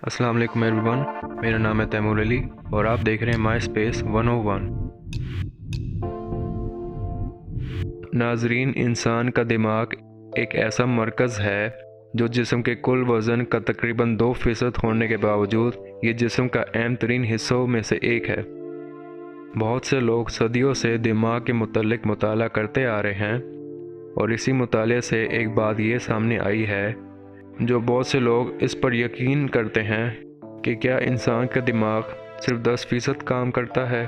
अस्सलाम वालेकुम एवरीवन, मेरा नाम है तैमूर अली और आप देख रहे हैं माई स्पेस 101। नाजरीन, इंसान का दिमाग एक ऐसा मरकज़ है जो जिस्म के कुल वज़न का तकरीबन 2% होने के बावजूद ये जिस्म का अहम तरीन हिस्सों में से एक है। बहुत से लोग सदियों से दिमाग के मुतल्लिक मुताला करते आ रहे हैं और इसी मुताले से एक बात ये सामने आई है जो बहुत से लोग इस पर यकीन करते हैं कि क्या इंसान का दिमाग सिर्फ 10% काम करता है।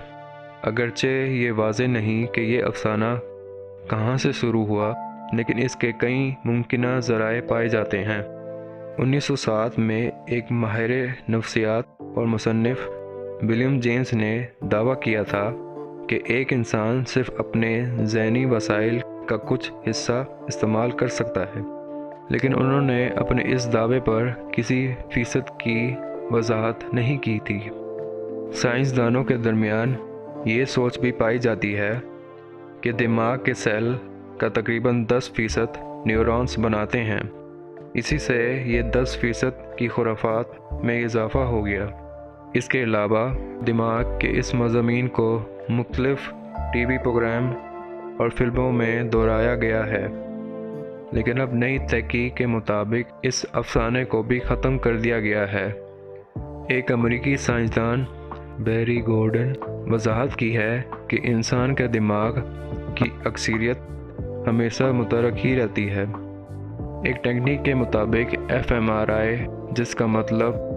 अगरचे ये वाज़ेह नहीं कि ये अफसाना कहाँ से शुरू हुआ, लेकिन इसके कई मुमकिन ज़राए पाए जाते हैं। 1907 में एक माहिर नफ्सियात और मुसन्निफ़ विलियम जेम्स ने दावा किया था कि एक इंसान सिर्फ अपने ज़हनी वसाइल का कुछ हिस्सा इस्तेमाल कर सकता है, लेकिन उन्होंने अपने इस दावे पर किसी फ़ीसद की वजाहत नहीं की थी। साइंसदानों के दरमियान ये सोच भी पाई जाती है कि दिमाग के सेल का तकरीबन 10% न्यूरॉन्स बनाते हैं। इसी से ये 10% की खुराफात में इजाफ़ा हो गया। इसके अलावा दिमाग के इस मज़ामीन को मुख्तलिफ़ टीवी प्रोग्राम और फिल्मों में दोहराया गया है, लेकिन अब नई तहकीक के मुताबिक इस अफसाने को भी ख़त्म कर दिया गया है। एक अमेरिकी साइंसदान बैरी गॉर्डन वजाहत की है कि इंसान का दिमाग की अक्सरियत हमेशा मुतहर्रिक ही रहती है। एक टेक्निक के मुताबिक fMRI, जिसका मतलब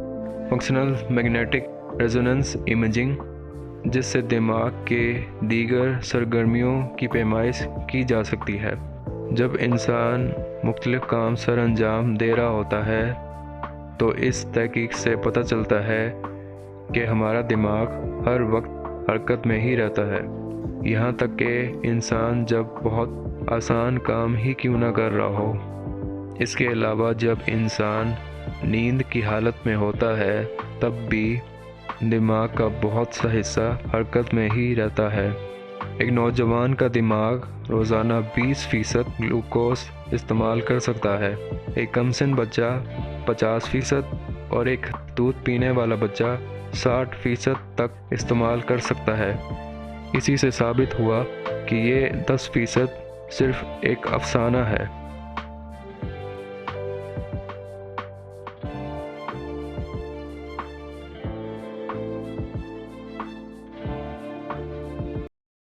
फंक्शनल मैग्नेटिक रेजोनेंस इमेजिंग, जिससे दिमाग के दीगर सरगर्मियों की पैमाइश की जा सकती है। जब इंसान मुख्तलिफ काम सर अंजाम दे रहा होता है तो इस तहकीक से पता चलता है कि हमारा दिमाग हर वक्त हरकत में ही रहता है, यहाँ तक कि इंसान जब बहुत आसान काम ही क्यों ना कर रहा हो। इसके अलावा जब इंसान नींद की हालत में होता है तब भी दिमाग का बहुत सा हिस्सा हरकत में ही रहता है। एक नौजवान का दिमाग रोज़ाना 20% ग्लूकोज इस्तेमाल कर सकता है, एक कमसिन बच्चा 50% और एक दूध पीने वाला बच्चा 60% तक इस्तेमाल कर सकता है। इसी से साबित हुआ कि ये 10% सिर्फ एक अफसाना है।